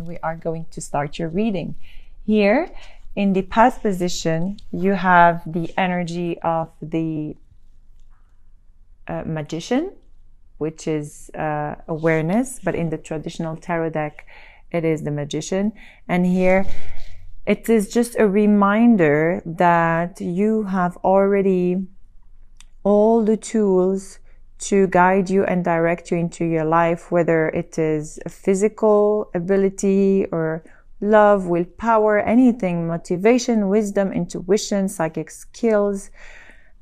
we are going to start your reading. Here in the past position, you have the energy of the magician, which is awareness, but in the traditional tarot deck, it is the magician. And here it is just a reminder that you have already all the tools to guide you and direct you into your life, whether it is a physical ability or love, willpower, anything, motivation, wisdom, intuition, psychic skills.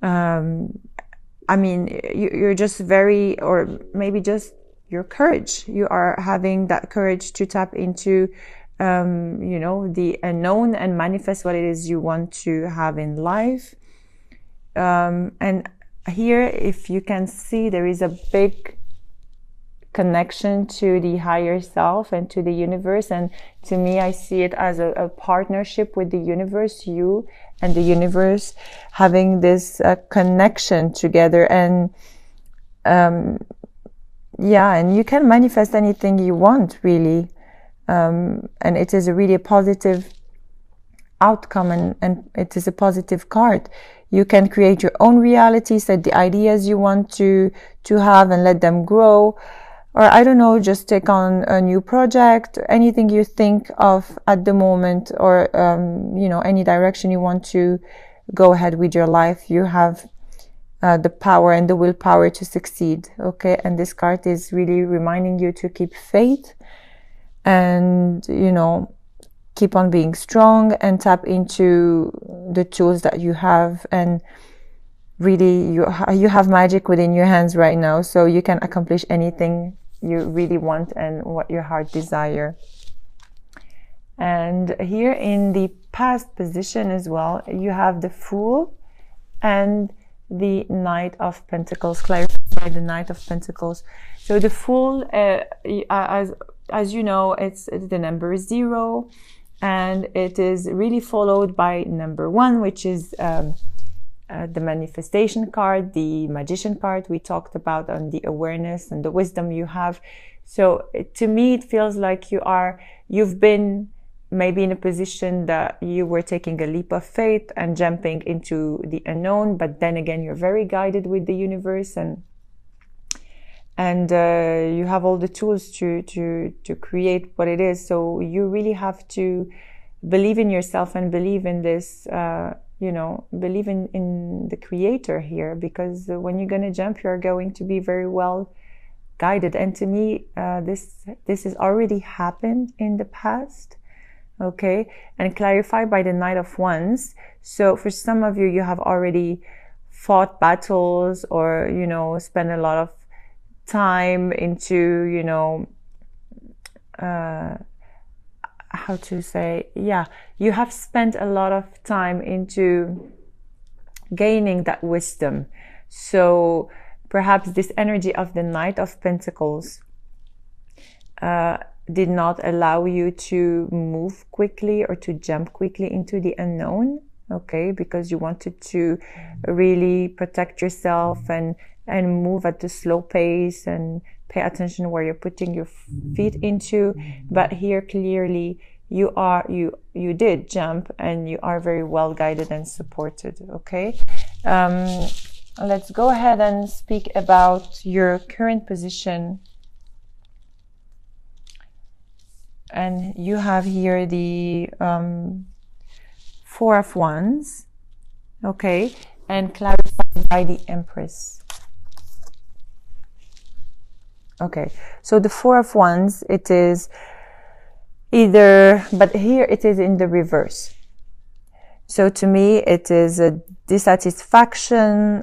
I mean, you're just very, or maybe just your courage. You are having that courage to tap into, you know, the unknown and manifest what it is you want to have in life. And here, if you can see, there is a big connection to the higher self and to the universe. And to me, I see it as a partnership with the universe, you and the universe having this connection together. And yeah, and you can manifest anything you want, really. And it is a really positive outcome, and it is a positive card. You can create your own reality, set the ideas you want to have and let them grow. Or I don't know, just take on a new project, anything you think of at the moment, or, you know, any direction you want to go ahead with your life. You have the power and the willpower to succeed. Okay. And this card is really reminding you to keep faith and, you know, keep on being strong and tap into the tools that you have. And really, you have magic within your hands right now, so you can accomplish anything you really want and what your heart desire. And here in the past position as well, you have the Fool and the Knight of Pentacles. Clarify the Knight of Pentacles. So the Fool, as you know, it's the number 0, and it is really followed by number 1, which is the manifestation card, the magician card we talked about, on the awareness and the wisdom you have. So to me, it feels like you've been maybe in a position that you were taking a leap of faith and jumping into the unknown, but then again, you're very guided with the universe, and you have all the tools to create what it is. So you really have to believe in yourself and believe in this, you know, believe in the creator here, because when you're going to jump, you're going to be very well guided. And to me, this has already happened in the past. Okay. And clarify by the Knight of Wands. So for some of you, you have already fought battles, or, you know, spent a lot of time into, you know, how to say, yeah, you have spent a lot of time into gaining that wisdom. So perhaps this energy of the Knight of Pentacles did not allow you to move quickly or to jump quickly into the unknown. Okay, because you wanted to really protect yourself and move at a slow pace and pay attention where you're putting your feet into. But here clearly you did jump, and you are very well guided and supported. Okay. Let's go ahead and speak about your current position. And you have here the 4 of Wands. Okay. And clarified by the Empress. Okay, so the 4 of Wands, it is either, but here it is in the reverse. So to me, it is a dissatisfaction,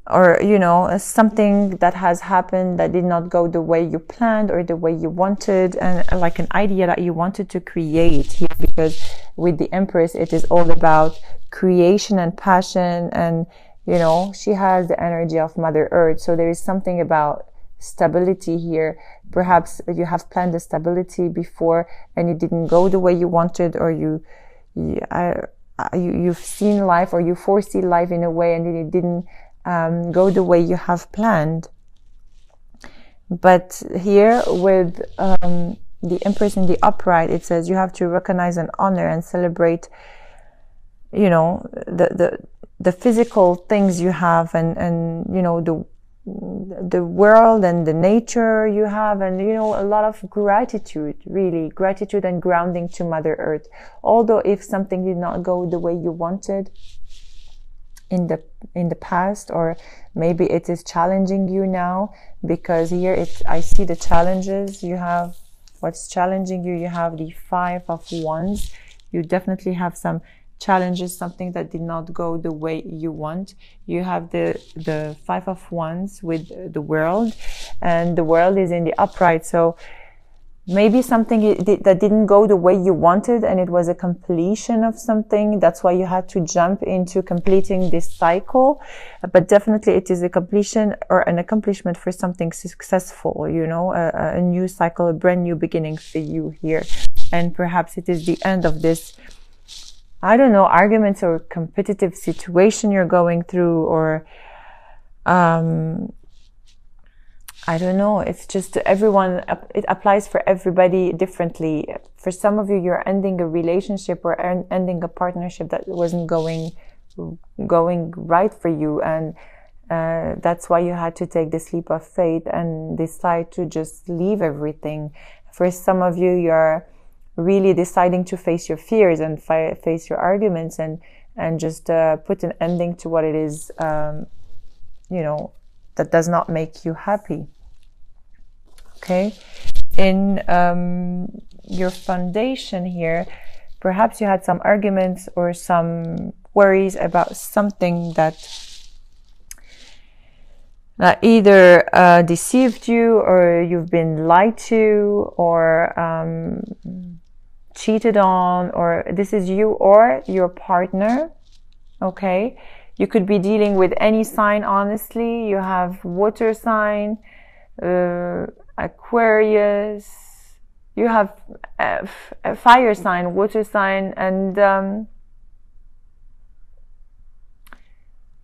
or, you know, something that has happened that did not go the way you planned or the way you wanted, and like an idea that you wanted to create here, because with the Empress, it is all about creation and passion, and, you know, she has the energy of Mother Earth. So there is something about stability here. Perhaps you have planned the stability before and it didn't go the way you wanted, or you've seen life, or you foresee life in a way and it didn't go the way you have planned. But here with the Empress in the upright, it says you have to recognize and honor and celebrate, you know, the physical things you have, and you know, the world and the nature you have, and you know, a lot of gratitude, really gratitude and grounding to Mother Earth. Although if something did not go the way you wanted in the past, or maybe it is challenging you now, because here I see the challenges you have. What's challenging you? You have the Five of Wands. You definitely have some challenges, something that did not go the way you want. You have the Five of Wands with the World, and the World is in the upright. So maybe something that didn't go the way you wanted, and it was a completion of something. That's why you had to jump into completing this cycle. But definitely it is a completion or an accomplishment for something successful, you know, a new cycle, a brand new beginning for you here. And perhaps it is the end of this, I don't know, arguments or competitive situation you're going through, or I don't know. It's just everyone, it applies for everybody differently. For some of you, you're ending a relationship or ending a partnership that wasn't going right for you. And that's why you had to take this leap of faith and decide to just leave everything. For some of you, you're really deciding to face your fears and face your arguments and just put an ending to what it is, you know, that does not make you happy. Okay, in your foundation here, perhaps you had some arguments or some worries about something that either deceived you, or you've been lied to, or cheated on, or this is you or your partner. Okay, you could be dealing with any sign, honestly. You have water sign, Aquarius, you have a fire sign, water sign, and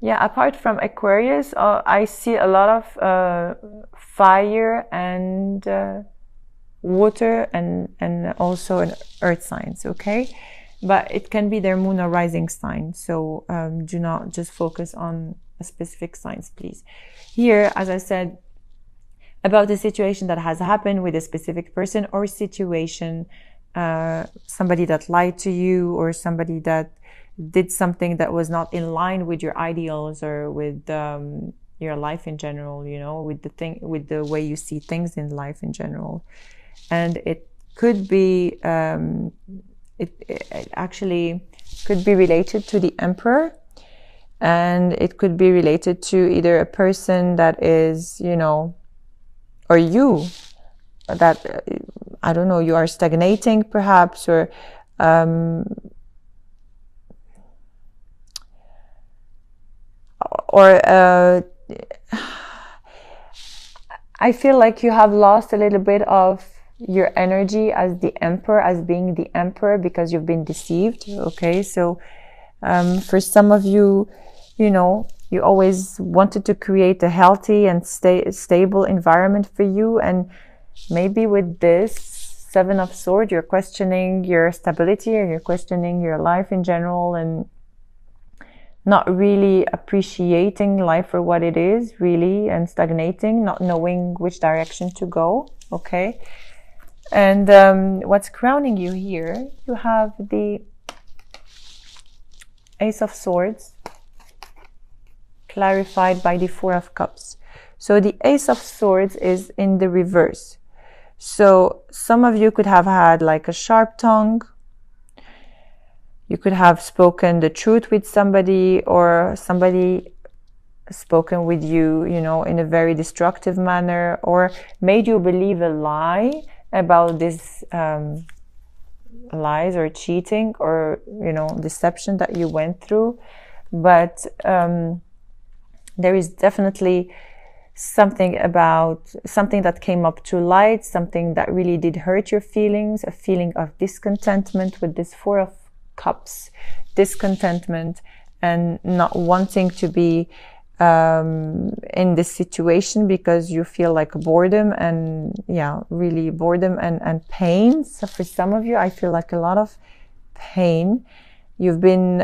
yeah, apart from Aquarius, I see a lot of fire and water and also an earth signs. Okay, but it can be their moon or rising sign, so do not just focus on a specific signs, please. Here, as I said, about the situation that has happened with a specific person or situation, somebody that lied to you, or somebody that did something that was not in line with your ideals or with your life in general, you know, with the way you see things in life in general. And it could be, it actually could be related to the Emperor, and it could be related to either a person that is, you know, or you, that, I don't know, you are stagnating perhaps, or I feel like you have lost a little bit of your energy as the Emperor, as being the Emperor, because you've been deceived. Okay, so for some of you, you know, you always wanted to create a healthy and stable environment for you, and maybe with this Seven of Swords, you're questioning your stability, or you're questioning your life in general, and not really appreciating life for what it is, really, and stagnating, not knowing which direction to go. Okay, and what's crowning you here? You have the Ace of Swords, clarified by the Four of Cups. So the Ace of Swords is in the reverse. So some of you could have had like a sharp tongue. You could have spoken the truth with somebody, or somebody spoken with you, you know, in a very destructive manner, or made you believe a lie about this lies or cheating or, you know, deception that you went through. But there is definitely something that came up to light, something that really did hurt your feelings, a feeling of discontentment with this Four of Cups, discontentment and not wanting to be in this situation because you feel like boredom and really boredom and pain. So for some of you, I feel like a lot of pain. You've been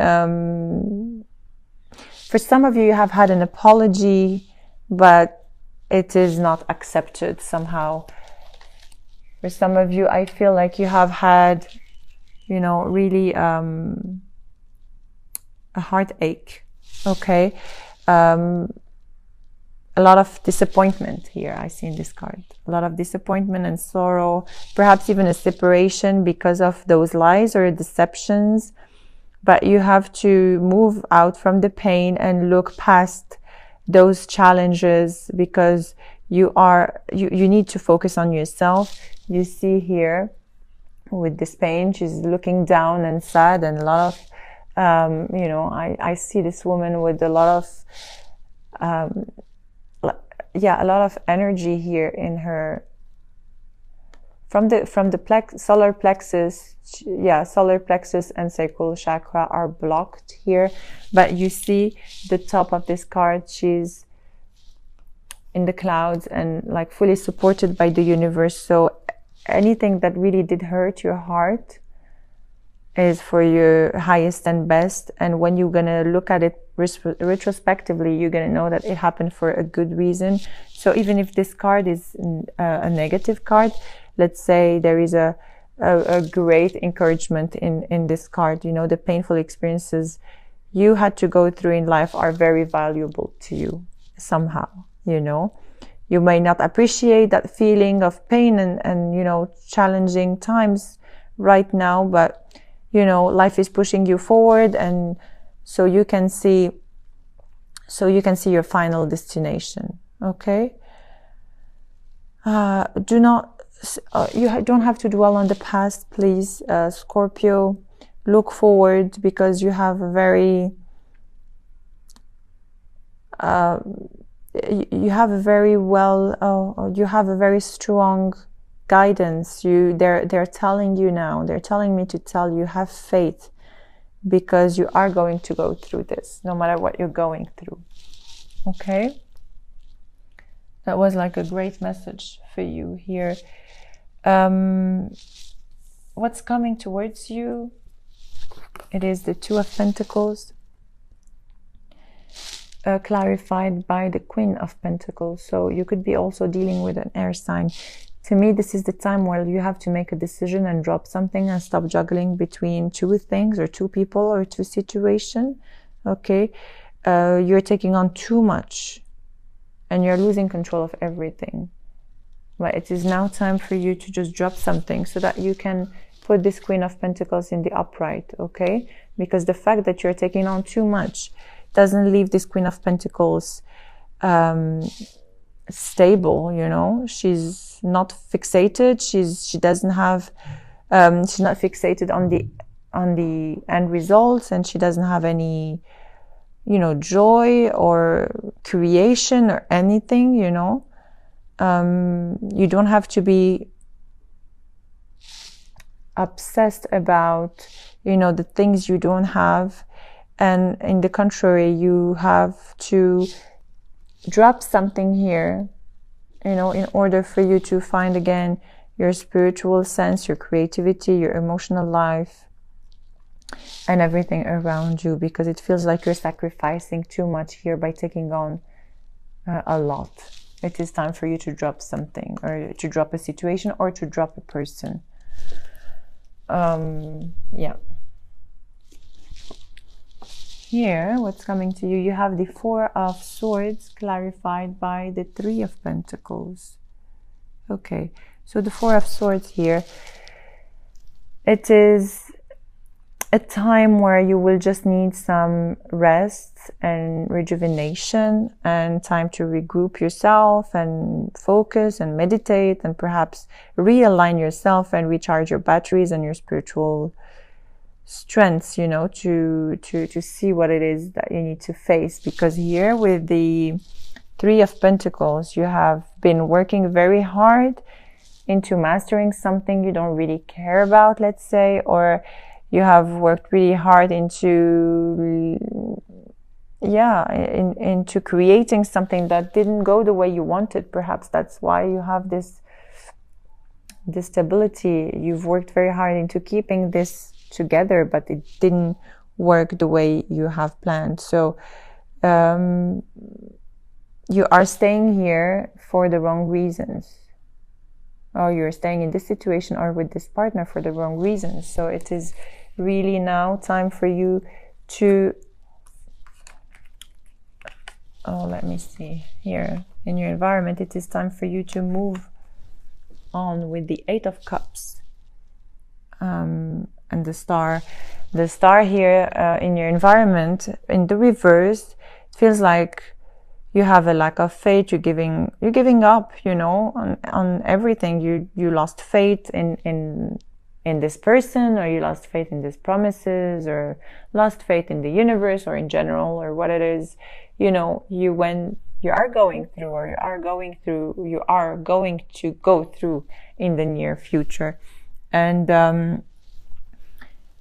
for some of you have had an apology, but it is not accepted somehow. For some of you, I feel like you have had, really a heartache. Okay. A lot of disappointment here I see in this card. A lot of disappointment and sorrow, perhaps even a separation because of those lies or deceptions. But you have to move out from the pain and look past those challenges because you need to focus on yourself. You see here with this pain, she's looking down and sad, and a lot of I see this woman with a lot of a lot of energy here in her from the solar plexus. Solar plexus and sacral chakra are blocked here, but you see the top of this card, she's in the clouds and like fully supported by the universe. So anything that really did hurt your heart is for your highest and best. And when you're gonna look at it retrospectively, you're gonna know that it happened for a good reason. So even if this card is a negative card, let's say there is a great encouragement in this card. The painful experiences you had to go through in life are very valuable to you somehow. You may not appreciate that feeling of pain and challenging times right now, but life is pushing you forward, and so you can see your final destination. Okay. You don't have to dwell on the past, please, Scorpio. Look forward, because you have a very you have a very strong guidance. They're telling you now, they're telling me to tell you, have faith, because you are going to go through this no matter what you're going through. Okay, that was like a great message for you here. What's coming towards you? It is the Two of Pentacles, clarified by the Queen of Pentacles. So you could be also dealing with an air sign. To me, this is the time where you have to make a decision and drop something and stop juggling between two things or two people or two situations. Okay, you're taking on too much and you're losing control of everything. But it is now time for you to just drop something so that you can put this Queen of Pentacles in the upright. Okay, because the fact that you're taking on too much doesn't leave this Queen of Pentacles stable. She's not fixated. She doesn't have she's not fixated on the end results, and she doesn't have any joy or creation or anything. You don't have to be obsessed about the things you don't have, and in the contrary, you have to drop something here, in order for you to find again your spiritual sense, your creativity, your emotional life, and everything around you, because it feels like you're sacrificing too much here by taking on a lot. It is time for you to drop something, or to drop a situation, or to drop a person. Here, what's coming to you? You have the Four of Swords, clarified by the Three of Pentacles. Okay, so the Four of Swords here, it is a time where you will just need some rest and rejuvenation, and time to regroup yourself and focus and meditate, and perhaps realign yourself and recharge your batteries and your spiritual strengths, to see what it is that you need to face. Because here with the Three of Pentacles, you have been working very hard into mastering something you don't really care about, let's say, or you have worked really hard into yeah, into creating something that didn't go the way you wanted. Perhaps that's why you have this stability. You've worked very hard into keeping this together, but it didn't work the way you have planned. So you are staying here for the wrong reasons, or you're staying in this situation or with this partner for the wrong reasons. So it is really now time for you to, let me see here, in your environment, it is time for you to move on with the Eight of Cups and the Star. The Star here in your environment, in the reverse, it feels like you have a lack of faith. You're giving up, on everything. You lost faith in this person, or you lost faith in these promises, or lost faith in the universe, or in general, or what it is. You are going through, or you are going to go through in the near future. And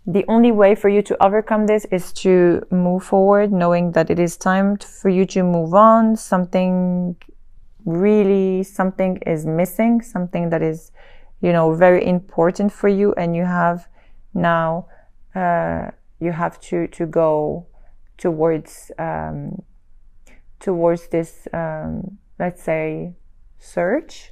the only way for you to overcome this is to move forward, knowing that it is time for you to move on. Something is missing, something that is, very important for you. And you have now, you have to go towards this, let's say, search,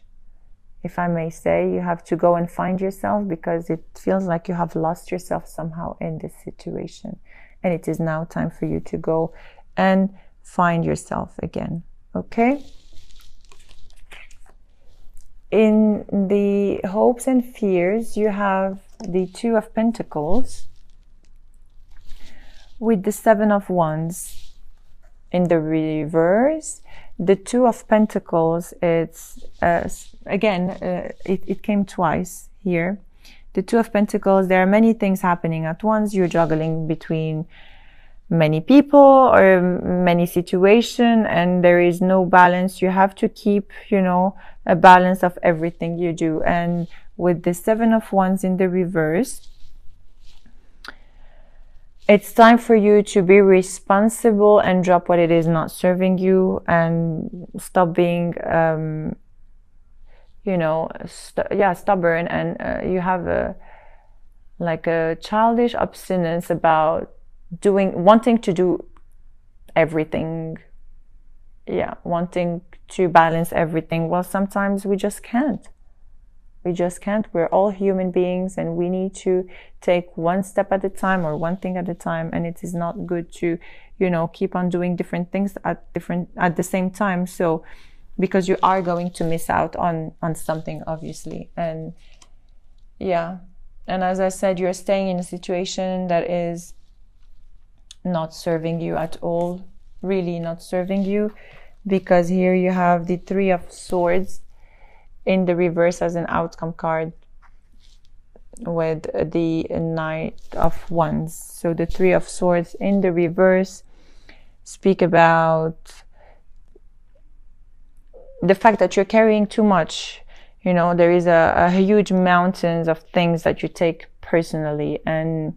if I may say. You have to go and find yourself, because it feels like you have lost yourself somehow in this situation. And it is now time for you to go and find yourself again. Okay? In the hopes and fears, you have the Two of Pentacles with the Seven of Wands in the reverse. The Two of Pentacles, it's it came twice here. The Two of Pentacles, there are many things happening at once. You're juggling between many people or many situations, and there is no balance. You have to keep, a balance of everything you do. And with the Seven of Wands in the reverse, it's time for you to be responsible and drop what it is not serving you, and stop being, stubborn. And you have a childish obstinance about wanting to do everything. Yeah, wanting to balance everything. Well, sometimes we just can't. We're all human beings, and we need to take one step at a time, or one thing at a time. And it is not good to, keep on doing different things at the same time. So, because you are going to miss out on something, obviously. And yeah. And as I said, you're staying in a situation that is not serving you at all, really not serving you, because here you have the Three of Swords in the reverse as an outcome card, with the Knight of Wands. So the Three of Swords in the reverse speak about the fact that you're carrying too much. There is a huge mountains of things that you take personally, and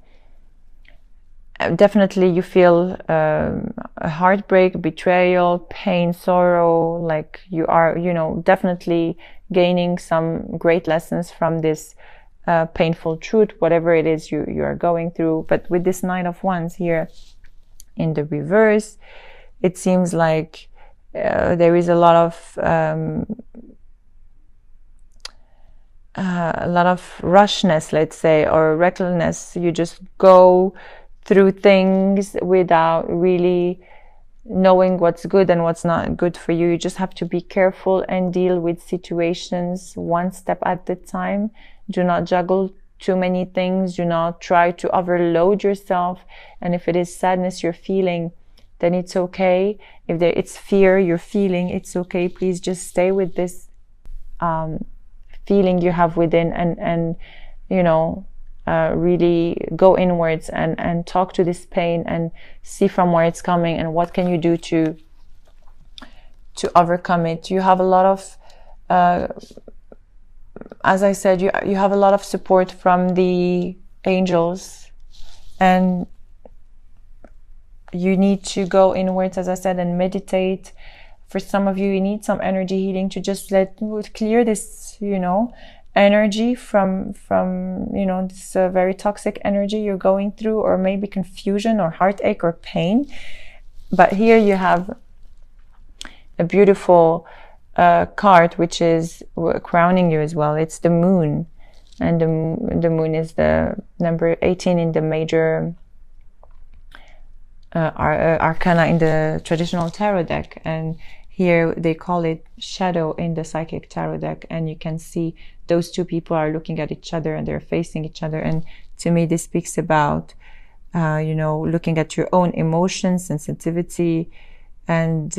definitely you feel a heartbreak, betrayal, pain, sorrow, like you are, definitely gaining some great lessons from this painful truth, whatever it is you are going through. But with this Knight of Wands here in the reverse, it seems like there is a lot of rushness, let's say, or recklessness. You just go through things without really knowing what's good and what's not good for you. You just have to be careful and deal with situations one step at a time. Do not juggle too many things. Do not try to overload yourself. And if it is sadness you're feeling, then it's okay. If it's fear you're feeling, it's okay. Please just stay with this feeling you have within, and really go inwards and talk to this pain and see from where it's coming, and what can you do to overcome it. You have a lot of, as I said, you have a lot of support from the angels, and you need to go inwards, as I said, and meditate. For some of you, you need some energy healing to just clear this, you know, energy from you know, this very toxic energy you're going through, or maybe confusion or heartache or pain. But here you have a beautiful card which is crowning you as well. It's the moon, and the moon is the number 18 in the major arcana in the traditional tarot deck, and here they call it shadow in the psychic tarot deck. And you can see those two people are looking at each other and they're facing each other. And to me, this speaks about you know, looking at your own emotions, sensitivity, and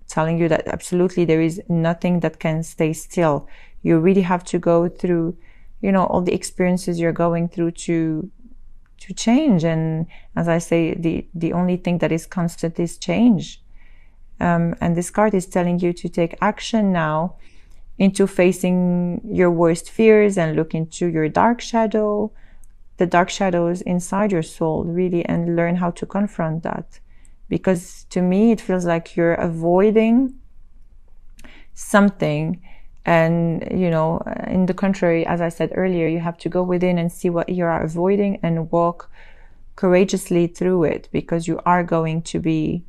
telling you that absolutely there is nothing that can stay still. You really have to go through, you know, all the experiences you're going through to change. And as I say, the only thing that is constant is change. And this card is telling you to take action now into facing your worst fears and look into your dark shadow, the dark shadows inside your soul, really, and learn how to confront that. Because to me, it feels like you're avoiding something. And, you know, in the contrary, as I said earlier, you have to go within and see what you are avoiding and walk courageously through it, because you are going to be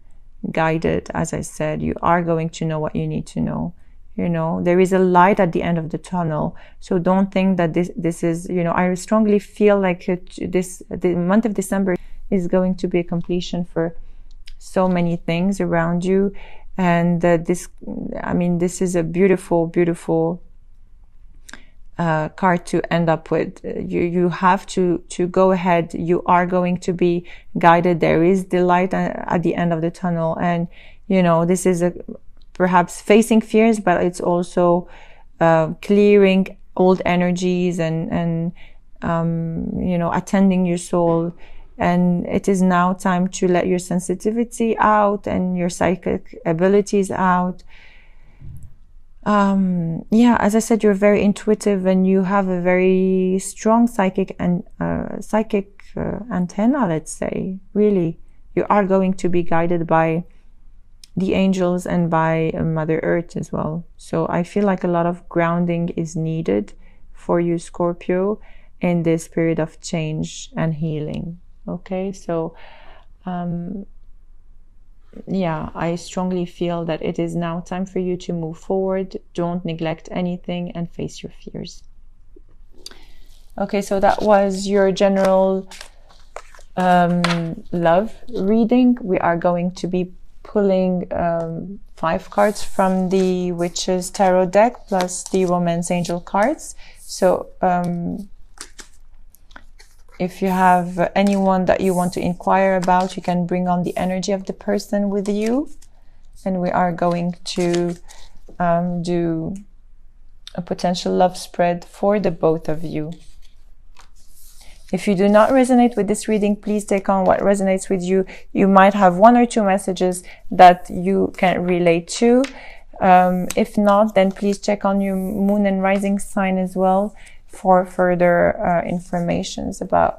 guided. As I said, you are going to know what you need to know. You know, there is a light at the end of the tunnel. So don't think that this is, you know, I strongly feel like the month of December is going to be a completion for so many things around you. And this is a beautiful, beautiful card to end up with. You have to go ahead. You are going to be guided. There is the light at the end of the tunnel. And, you know, this is perhaps facing fears, but it's also clearing old energies and you know, attending your soul. And it is now time to let your sensitivity out and your psychic abilities out. Yeah, as I said, you're very intuitive and you have a very strong psychic and antenna, let's say. Really, you are going to be guided by the angels and by Mother Earth as well. So I feel like a lot of grounding is needed for you, Scorpio, in this period of change and healing. Okay, so yeah, I strongly feel that it is now time for you to move forward. Don't neglect anything and face your fears. Okay, so that was your general love reading. We are going to be pulling 5 cards from the Witches Tarot deck plus the Romance Angel cards. So if you have anyone that you want to inquire about, you can bring on the energy of the person with you. And we are going to do a potential love spread for the both of you. If you do not resonate with this reading, please take on what resonates with you. You might have 1 or 2 messages that you can relate to. If not, then please check on your moon and rising sign as well for further informations about